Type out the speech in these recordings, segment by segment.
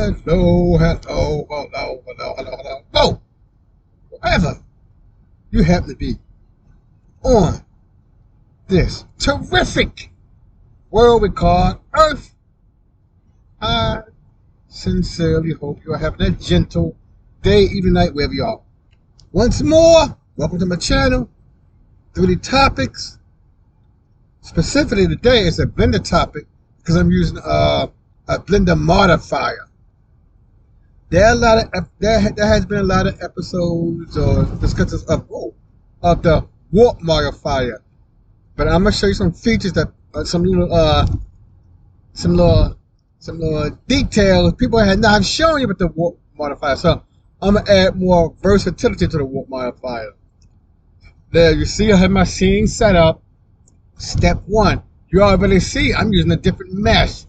Hello, hello, hello, hello, hello, hello, hello. Wherever you happen to be on this terrific world we call Earth, I sincerely hope you are having a gentle day, evening, night, wherever you are. Once more, welcome to my channel. 3D topics. Specifically today, it's a blender topic because I'm using a blender modifier. There has been a lot of episodes or discussions of the warp modifier, but I'm gonna show you some features that some little details people had not shown you with the warp modifier. So I'm gonna add more versatility to the warp modifier. There you see, I have my scene set up. Step 1, you already see I'm using a different mesh.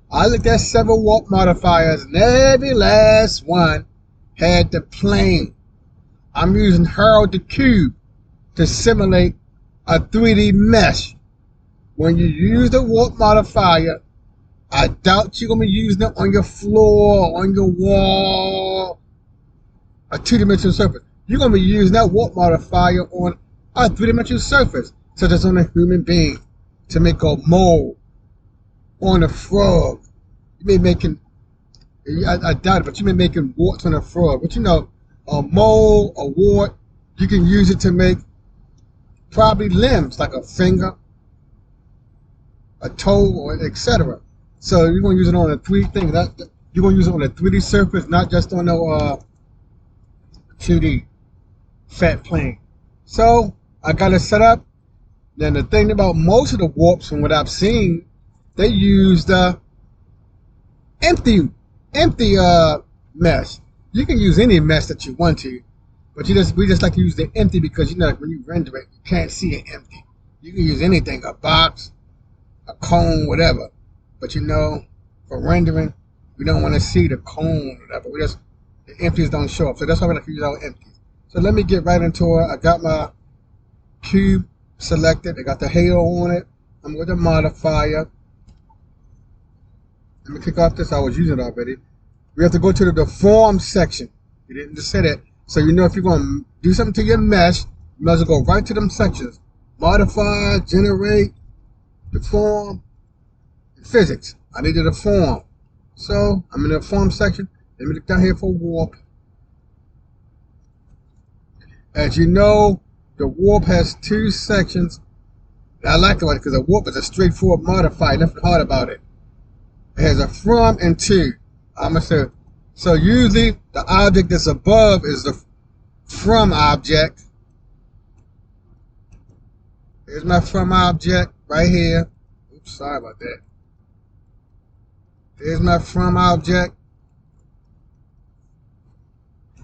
I looked at several warp modifiers and every last one had the plane. I'm using Harold the Cube to simulate a 3D mesh. When you use the warp modifier, I doubt you're going to be using it on your floor, on your wall, a 2-dimensional surface. You're going to be using that warp modifier on a 3-dimensional surface, such as on a human being, to make a mold on a frog. You may be making, I doubt it, but you may be making warts on a frog. But you know, a mole, a wart, you can use it to make probably limbs, like a finger, a toe, or etc. So you're going to use it on a 3D thing. You're going to use it on a 3D surface, not just on a 2D fat plane. So I got it set up. Then the thing about most of the warps, from what I've seen, they use the empty mesh. You can use any mesh that you want to, but we just like to use the empty because, you know, when you render it, you can't see it empty. You can use anything, a box, a cone, whatever. But you know, for rendering, we don't want to see the cone or whatever. The empties don't show up. So that's why we like to use our empties. So let me get right into it. I got my cube selected. I got the halo on it. I'm with the modifier. Let me kick off this. I was using it already. We have to go to the deform section. You didn't just say that. So you know, if you're going to do something to your mesh, you might as well go right to them sections. Modify, generate, deform, and physics. I need to deform. So I'm in the deform section. Let me look down here for warp. As you know, the warp has 2 sections. I like it because a warp is a straightforward modifier. Nothing hard about it. It has a from and to. I'm gonna say, so usually the object that's above is the from object. Here's my from object right here. Oops, sorry about that. Here's my from object.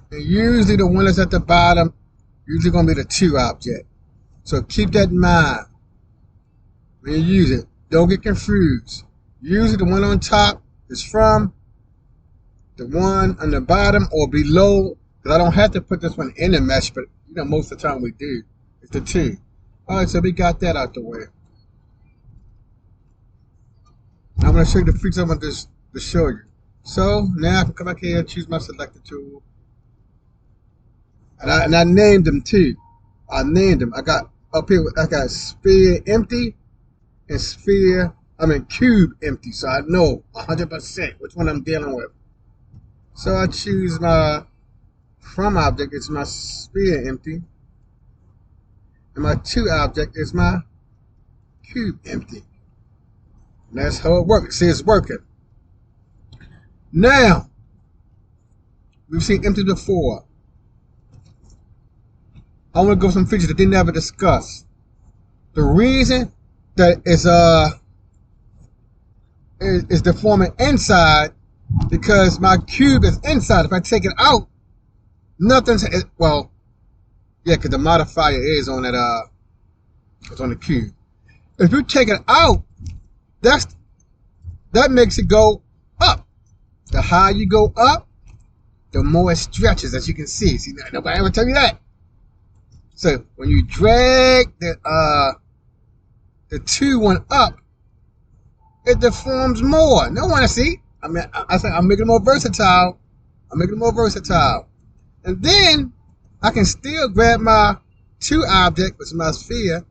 And usually the one that's at the bottom, usually gonna be the to object. So keep that in mind when you use it. Don't get confused. Usually the one on top is from, the one on the bottom or below, because I don't have to put this one in the mesh, but you know, most of the time we do. It's the to. Alright, so we got that out the way. Now I'm going to show you the features I want to show you. So now I can come back here and choose my selector tool. And I named them too. I named them. I got up here, I got sphere empty and cube empty. So I know 100% which one I'm dealing with. So I choose my from object, it's my sphere empty. And my to object is my cube empty. And that's how it works. See, it's working. Now, we've seen empty before. I want to go some features that they never discussed. The reason that is deforming inside because my cube is inside. If I take it out, nothing's, well, yeah, because the modifier is on that, it's on the cube. If you take it out, that makes it go up. The higher you go up, the more it stretches, as you can see. See, nobody ever tell you that. So when you drag the 2 one up, it deforms more. No one to see. I mean, I say I'm making it more versatile. I'm making it more versatile. And then I can still grab my 2 object, which is my sphere,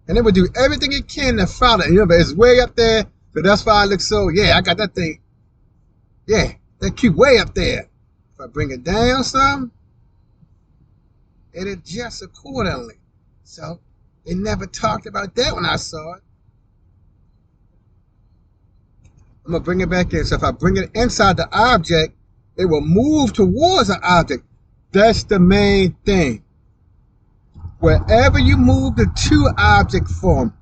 and it would do everything it can to follow it. Remember, it's way up there, so that's why it looks so, yeah, I got that thing. Yeah, that cube way up there. If I bring it down some, it adjusts accordingly. So they never talked about that when I saw it. I'm going to bring it back in. So if I bring it inside the object, it will move towards the object. That's the main thing. Wherever you move the 2 object from,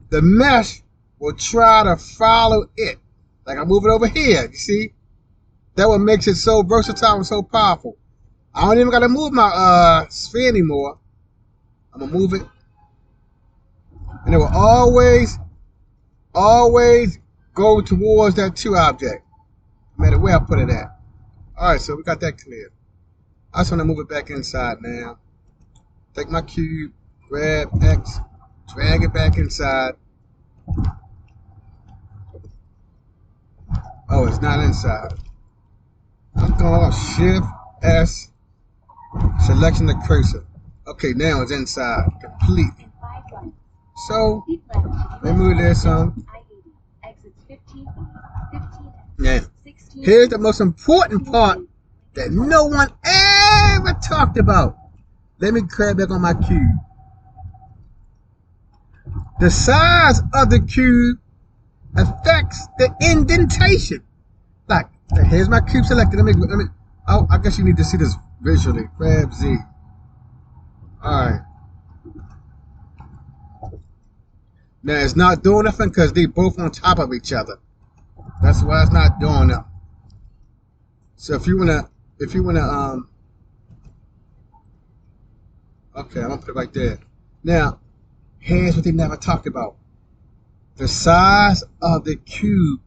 the mesh will try to follow it. Like I move it over here, you see? That what makes it so versatile and so powerful. I don't even got to move my sphere anymore. I'm going to move it. And it will always go towards that 2 object. No matter where I put it at. Alright, so we got that clear. I just want to move it back inside now. Take my cube, grab X, drag it back inside. Oh, it's not inside. I'm going Shift S, selection the cursor. Okay, now it's inside completely. So let me move this on. Now, here's the most important part that no one ever talked about. Let me grab back on my cube. The size of the cube affects the indentation. Like, here's my cube selected. Oh, I guess you need to see this visually. Grab Z. Alright. Now it's not doing nothing because they both on top of each other. That's why it's not doing it. So if you wanna okay, I'm gonna put it right there. Now, here's what they never talked about. The size of the cube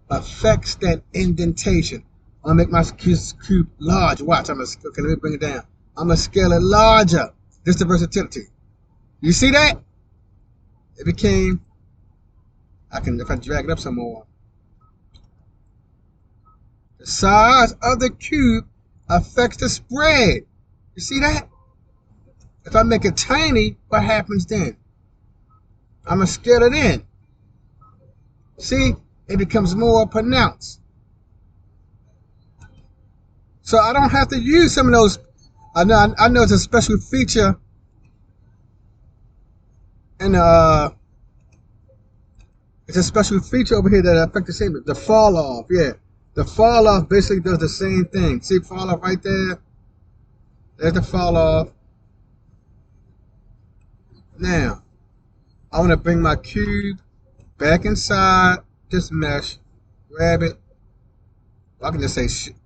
affects that indentation. I'm gonna make my cube large. Watch, okay, let me bring it down. I'm gonna scale it larger. This is the versatility. You see that? It became, if I drag it up some more. The size of the cube affects the spread. You see that? If I make it tiny, what happens then? I'm going to scale it in. See? It becomes more pronounced. So I don't have to use some of those. I know it's a special feature and it's a special feature over here that affects the same. The fall off, yeah. The fall off basically does the same thing. See fall off right there? There's the fall off. Now, I want to bring my cube back inside this mesh. Grab it. I can just say Shift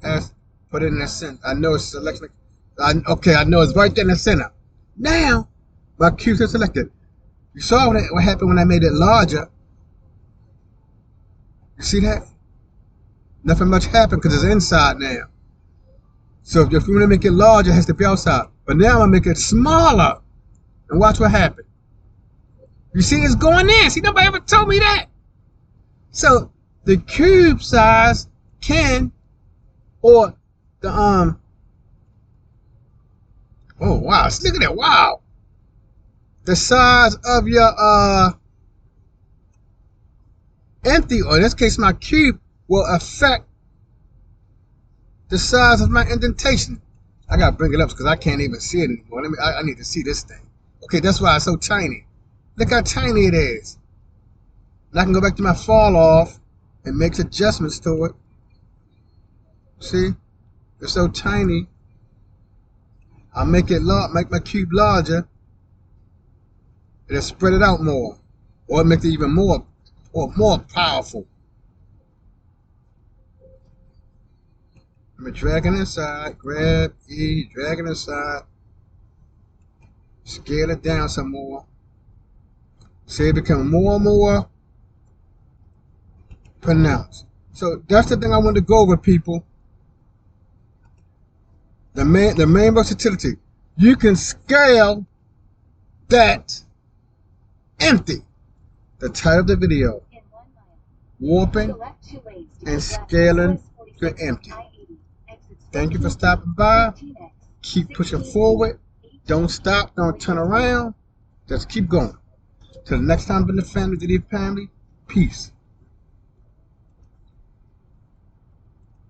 S, put it in the center. I know it's selection. Okay, I know it's right there in the center. Now, my cubes are selected. You saw what happened when I made it larger. You see that? Nothing much happened because it's inside now. So if you want to make it larger, it has to be outside. But now I'm going to make it smaller. And watch what happened. You see it's going in. See, nobody ever told me that. So the cube size can, or the, oh wow, look at that, wow. The size of your, empty, or in this case my cube, will affect the size of my indentation. I gotta bring it up because I can't even see it anymore. I need to see this thing. Okay, that's why it's so tiny. Look how tiny it is. And I can go back to my fall off and make adjustments to it. See? It's so tiny. I'll make my cube larger. It'll spread it out more. Or make it even more powerful. I'm dragging inside, grab E, drag it inside, scale it down some more. See it become more and more pronounced. So that's the thing I want to go over, people. The main versatility. You can scale that empty. The title of the video. warping, and scaling to empty. Thank you for stopping by. Keep pushing forward. Don't stop. Don't turn around. Just keep going. Till the next time in the family, peace.